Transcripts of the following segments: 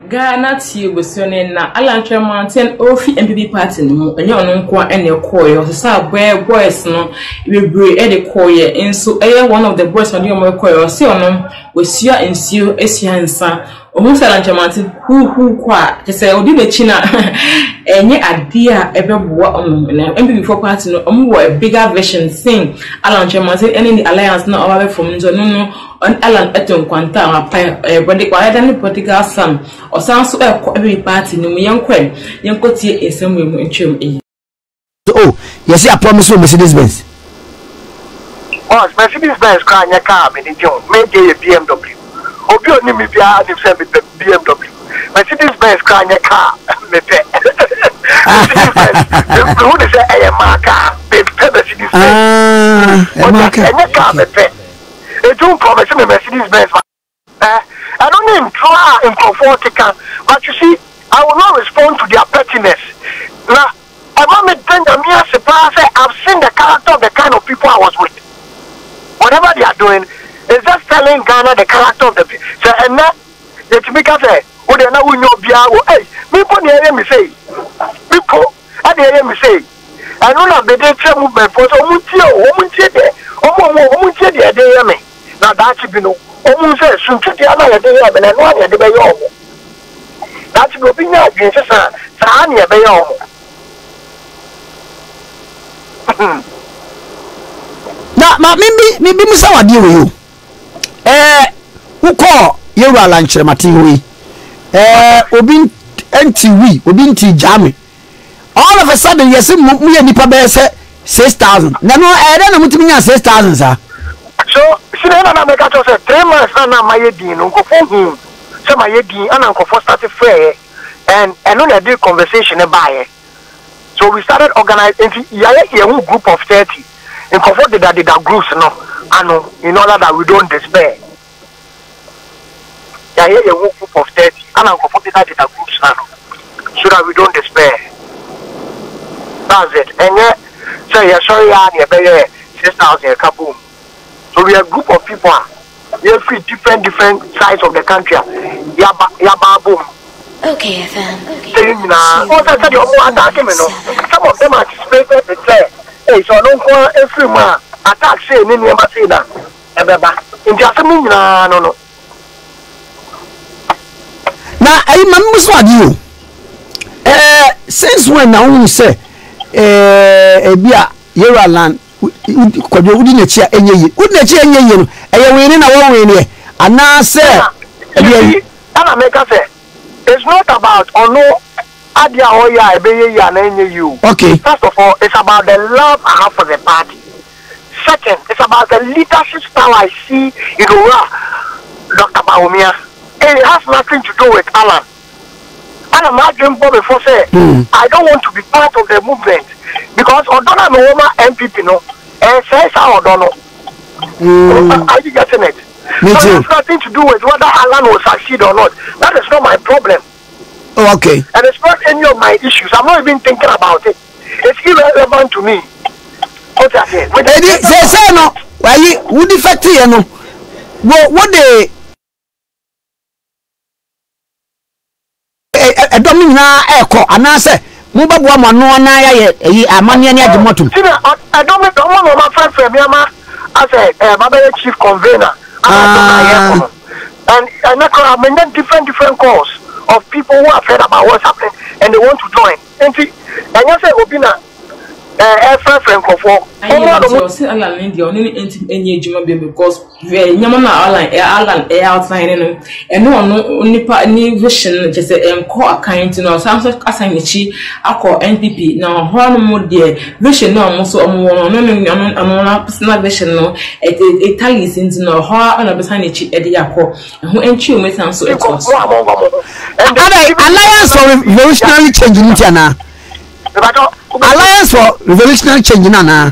Ghana tea busione na Alantre Mountain ofi MPP party no enye ono nko ene koye osisa boys no bebre e de koye enso one of the boys on the koye osi ono wesia ensio esia nsa omusa Alantre Mountain hu kwa tese odi mechi na enye ade a ebeboa ono na MPP for party no omo a bigger version thing Alantre Mountain any alliance na oba from nzo no on Alan eton kwanta apa body kwa than political sam or sounds every party no yankwen yankotie esem mu ntwem e. Oh yes I promise you Mercedes Benz. Oh Mercedes Benz car nya car me John me dey BMW obi oni mi bia dey say BMW Mercedes Benz car nya car me pe who dey say I am car me pe Mercedes Benz nya car me pe e don't promise me Mercedes Benz I don't even try in comfortical, but you see, I will not respond to their pettiness. Now, I want me to tell me as a person, I've seen the character of the kind of people I was with. Whatever they are doing, is just telling Ghana the character of the people. So, and that, the Timika say, oh, they're not with your beer. Hey, people hear me say, people, I hear me say, I don't know the data movement for so much, now that's you know. Almost says, soon to the other day, and I know I bay on. That's go be now, Jesus, Sania bay on. Now, maybe Miss Our deal with you. Who call you are lunch, Matthew? Obin NTV, Obin T Jammy. All of a sudden, yes, me and the Pabé said 6,000. No, I don't know what you mean 6,000, sir. So, see, I make a choice 3 months na my din, uncle for him. So my din and uncle for started fair and on a deal conversation about it. So we started organizing a group of 30 and comforted that the groups no, in order that we don't despair. Yeah, a group of 30 and uncle comforted that the groups now, so that we don't despair. That's it. And yet, so yeah, sorry, I 6,000 kaboom. So we are a group of people. We have different sides of the country. Yaba boom. Okay, FM. Some of them anticipated the say, hey, so don't go every man attack say any never say that. In just a minute, no. Now I remember what you. Since when now you say, Yera land. Kodo udi na chia enye yi udi na chia enye yi no eye we na wo we ne ana say ana make say it's not about ono adia oya ebeye ya na enye you. Okay, first of all, it's about the love I have for the party. Second, it's about the leadership style I see in Dr. Bawumia. It has nothing to do with Alan. Alan, my dream before say I don't want to be part of the movement. Because Odona no woman MPP no, and says I don't know. Are you getting it? So it has nothing to do with whether Alan will succeed or not. That is not my problem. Oh, okay. And it's not any of my issues. I'm not even thinking about it. It's irrelevant to me. What I say? Say no. Why would defect here no? What they? A domina echo and I say. Muba bua manu na ya yi amani ani agimotum. I don't know my friend from Myanmar as a Baba chief convener. And I mean different calls of people who have heard about what's happening and they want to join. And you say Obina friend for I say Alan India only any juma because nyamana Alan outline no and no nipa ni vision just call account no Samsung assign chi akọ NPP now ho mo de vision no so no personal vision no it tallies into no ho na besan chi e de akọ ho entry o metan so it was alliance for revolutionary change in Tiana. Alliance for revolutionary change na.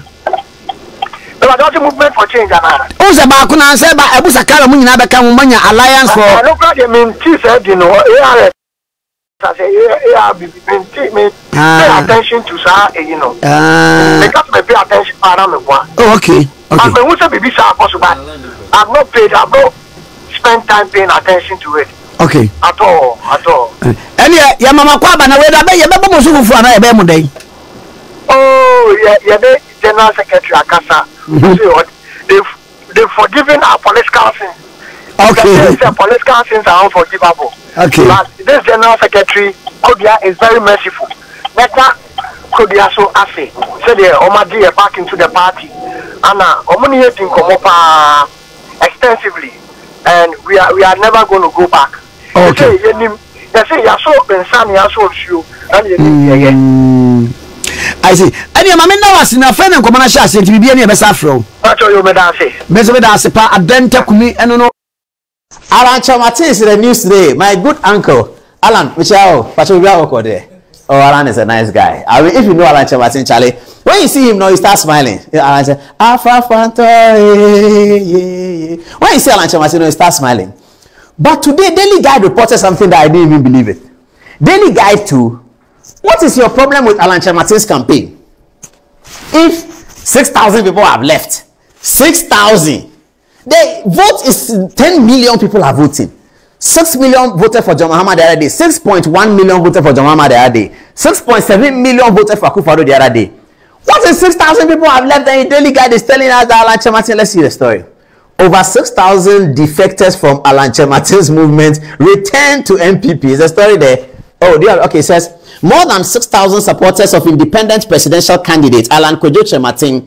But don't movement for change na. O se ba ku na se ba ebusa kala mu nyina be ka mu manya alliance for. I look at them in tea said you know ARS. I say pay attention to sir you know. Because me pay attention para me kwa. Oh okay. Okay. And when we say baby sir possible I've not spent time paying attention to it. Okay. At all. Any ya mama kwa ba na we da be ye be bo so fufu ana ye be mu dai. Oh, yeah, the General Secretary Akasa. They've forgiven our political sins. Okay. The political sins are unforgivable. Okay. But this General Secretary, Kodia, is very merciful. Meta Kodia so asse. Said the Omadi back into the party. Anna, Omoniating Komopa extensively. And we are never going to go back. Okay. They say you're so Bensan, you're so few. And I see. And your mamma was in a friend and common shas to be any best afro. That's all you may say. Mesomeda Sepa, Adenta Kumi, and no. Alan Chamatin is in the news today. My good uncle, Alan, Michelle, Patrick there. Oh, Alan is a nice guy. I mean, if you know Alan Chamatin, Charlie, when you see him now, you start smiling. Alan says, Alpha Fanta, yeah. When you see Alan Chamatin, you start smiling. But today, Daily Guide reported something that I didn't even believe it. Daily Guide 2. What is your problem with Alan Chamatin's campaign? If 6,000 people have left, 6,000, the vote is 10 million people are voting. 6 million voted for John Mahama the other day. 6.1 million voted for John Mahama the other day. 6.7 million voted for Akufo-Addo the other day. What is 6,000 people have left? And Daily Guide is telling us that Alan Chamatin. Let's see the story. Over 6,000 defectors from Alan Chamatin's movement returned to MPP. Is the story there? Oh, okay. It says more than 6,000 supporters of independent presidential candidate Alan Kojo Chematin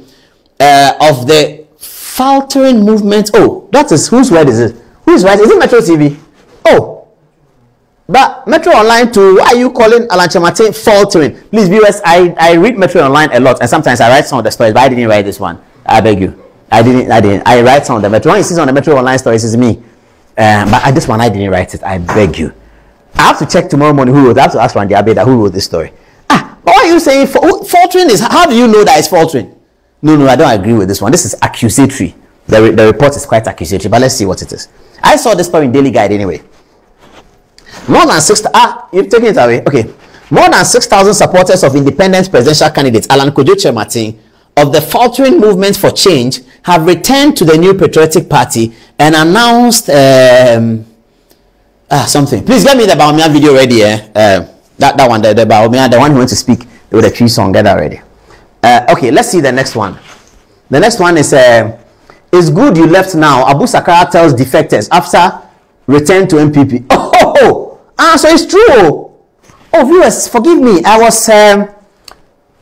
of the faltering movement. Oh, that is whose word is it? Whose word is it? Metro TV. Oh, but Metro Online too. Why are you calling Alan Chematin faltering? Please, viewers, I read Metro Online a lot, and sometimes I write some of the stories, but I didn't write this one. I beg you. I didn't. I write some of the Metro. When you see on the Metro Online stories, it's me. But this one I didn't write it. I beg you. I have to check tomorrow morning who wrote. I have to ask Randy Abeda who wrote this story. But why are you saying faltering is? How do you know that it's faltering? No, I don't agree with this one. This is accusatory. The report is quite accusatory. But let's see what it is. I saw this story in Daily Guide anyway. More than 6,000. You've taken it away. Okay. More than 6,000 supporters of independent presidential candidate Alan Kojo Chematin of the faltering movement for change have returned to the New Patriotic Party and announced something. Please get me the Baumia video ready. That one, the Baumia, the one who went to speak with the tree song. Get that ready. Okay, let's see the next one. The next one is it's good you left now. Abu Sakara tells defectors after return to MPP. So it's true. Oh, viewers, forgive me. I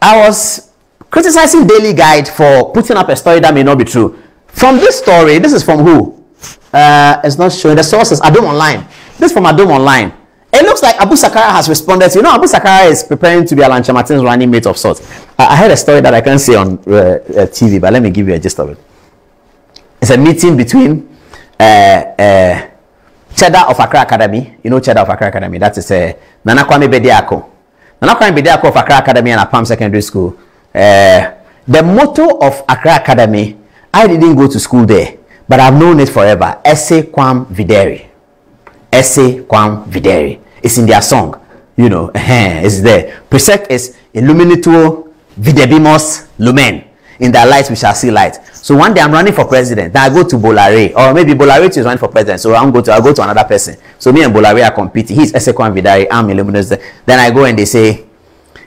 was criticizing Daily Guide for putting up a story that may not be true. From this story, this is from who? It's not showing the sources. Adom Online. This is from Adom Online. It looks like Abu Sakara has responded. You know, Abu Sakara is preparing to be Alan Chamatin's running mate of sorts. I heard a story that I can't say on TV, but let me give you a gist of it. It's a meeting between Cheddar of Accra Academy. You know Cheddar of Accra Academy. That is Nana Kwame Bediako. Nana Kwame Bediako of Accra Academy and Apam Secondary School. The motto of Accra Academy, I didn't go to school there, but I've known it forever. Esse quam videri. Esse quam videri. It's in their song. You know, it's there. Precept is illuminatuo videbimos lumen. In their light we shall see light. So one day I'm running for president. Then I go to Bolare, or maybe Bolare is running for president. So I'll go to another person. So me and Bolare are competing. He's Esse quam videri. I'm illuminous. Then I go and they say,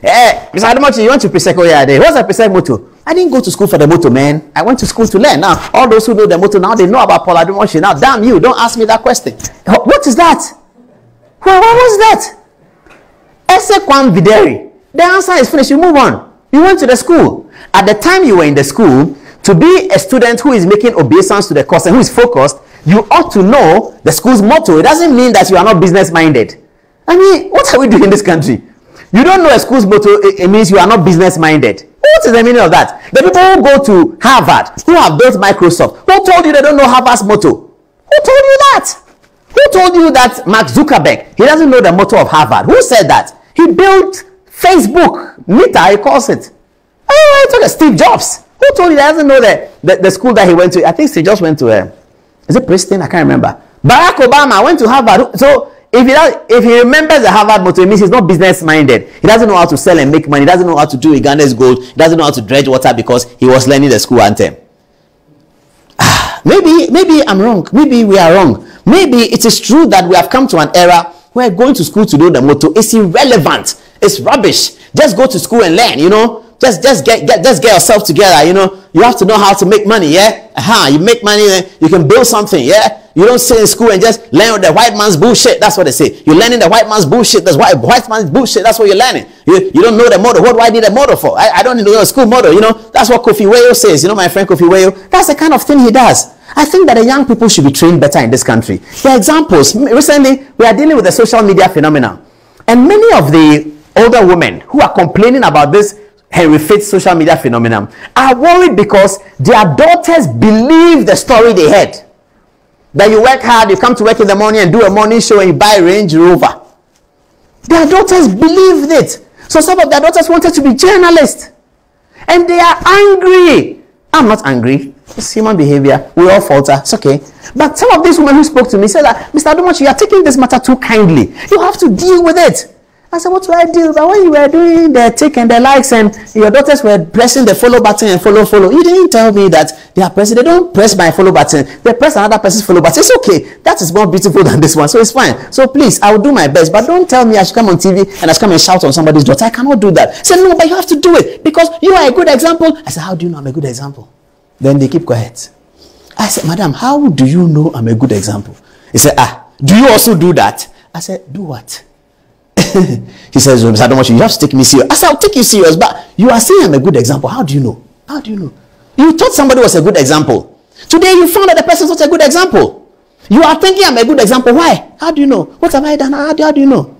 hey, Mr. Ademochi, you want to presec? Oh yeah, what's a presec motto? I didn't go to school for the motto, man. I went to school to learn. Now, all those who know the motto now, they know about Paul Ademochi. Now, damn you, don't ask me that question. What is that? What was that? Esse quam videri. The answer is finished. You move on. You went to the school. At the time you were in the school, to be a student who is making obeisance to the course and who is focused, you ought to know the school's motto. It doesn't mean that you are not business-minded. I mean, what are we doing in this country? You don't know a school's motto, it means you are not business-minded. What is the meaning of that? The people who go to Harvard, who have built Microsoft, who told you they don't know Harvard's motto? Who told you that? Who told you that Mark Zuckerberg, he doesn't know the motto of Harvard? Who said that? He built Facebook, Meta, he calls it. Oh, I told you, Steve Jobs. Who told you he doesn't know the school that he went to? I think Steve Jobs went to, is it Princeton? I can't remember. Barack Obama went to Harvard. So, if he remembers the Harvard motto, it means he's not business-minded. He doesn't know how to sell and make money. He doesn't know how to do Uganda's gold. He doesn't know how to dredge water because he was learning the school anthem. Maybe I'm wrong. Maybe we are wrong. Maybe it is true that we have come to an era where going to school to do the motto is irrelevant. It's rubbish. Just go to school and learn, you know. Just get yourself together, you know. You have to know how to make money, yeah? You make money, you can build something, yeah? You don't sit in school and just learn the white man's bullshit. That's what they say. You're learning the white man's bullshit. That's white man's bullshit. That's what you're learning. You don't know the motto. What do I need a motto for? I don't know a school motto, you know. That's what Kofi Wayo says. You know, my friend Kofi Wayo. That's the kind of thing he does. I think that the young people should be trained better in this country. There are examples. Recently, we are dealing with the social media phenomenon. And many of the older women who are complaining about this Henry Fitz social media phenomenon are worried because their daughters believe the story they heard. That you work hard, you come to work in the morning and do a morning show and you buy a Range Rover. Their daughters believed it. So some of their daughters wanted to be journalists. And they are angry. I'm not angry. It's human behavior. We all falter. It's okay. But some of these women who spoke to me said that, Mr. Adomachi, you are taking this matter too kindly. You have to deal with it. I said, what do I do? But when you were doing the tick and the likes and your daughters were pressing the follow button and follow, you didn't tell me that they are pressing. They don't press my follow button. They press another person's follow button. It's okay. That is more beautiful than this one. So it's fine. So please, I will do my best. But don't tell me I should come on TV and I should come and shout on somebody's daughter. I cannot do that. I said, no, but you have to do it because you are a good example. I said, how do you know I'm a good example? Then they keep quiet. I said, madam, how do you know I'm a good example? He said, do you also do that? I said, do what? He says, Mr. Adomachi, you have to take me serious. I said, I'll take you serious, but you are saying I'm a good example. How do you know? How do you know? You thought somebody was a good example. Today you found that the person is not a good example. You are thinking I'm a good example. Why? How do you know? What have I done? How do you know?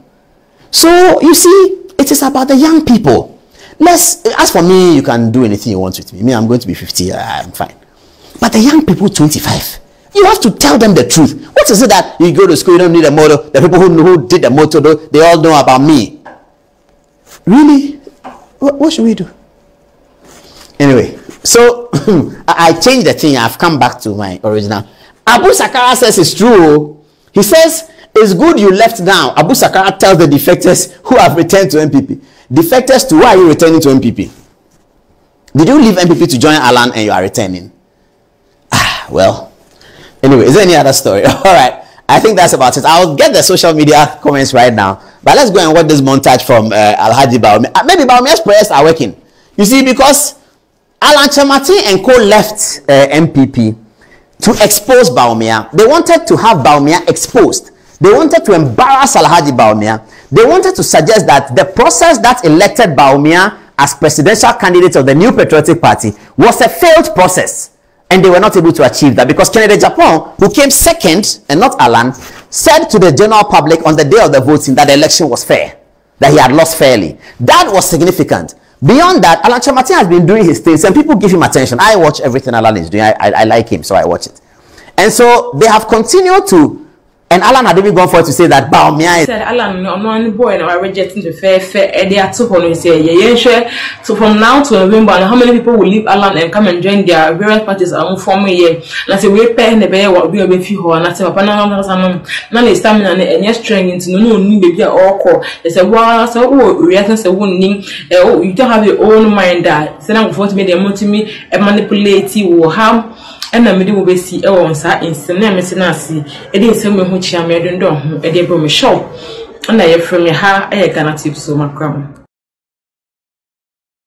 So, you see, it is about the young people. As for me, you can do anything you want with me. I'm going to be 50. I'm fine. But the young people, 25. You have to tell them the truth. What is it that you go to school, you don't need a motto? The people who did the motto, they all know about me. Really? What should we do? Anyway, so I changed the thing. I've come back to my original. Abu Sakara says it's true. He says, it's good you left now. Abu Sakara tells the defectors who have returned to MPP. Defectors to why are you returning to MPP? Did you leave MPP to join Alan and you are returning? Well. Anyway, is there any other story? All right. I think that's about it. I'll get the social media comments right now. But let's go and watch this montage from Alhaji Bawumia. Maybe Bawumia's prayers are working. You see, because Alan Kyerematen and co left MPP to expose Bawumia. They wanted to have Bawumia exposed. They wanted to embarrass Alhaji Bawumia. They wanted to suggest that the process that elected Bawumia as presidential candidate of the New Patriotic Party was a failed process. And they were not able to achieve that because Kennedy Japan, who came second and not Alan, said to the general public on the day of the voting that the election was fair, that he had lost fairly. That was significant. Beyond that, Alan Kyerematen has been doing his things and people give him attention. I watch everything Alan is doing. I like him, so I watch it. And so they have continued to, and Alan had even gone for it to say that Bawumia said Alan no boy and are rejecting the fair and they are too on say yeah. So from now to November, how many people will leave Alan and come and join their various parties are forming here? And say we pay the bear what we be few and I say papa na na stamina and yes strength into no baby all call. They say wow so reason say won't you don't have your own mind that say now for me they me manipulate you harm. And I made we see a one side in Senamisi. It is some which I made and done, a debut show. And I from your hair, I cannot tip so much.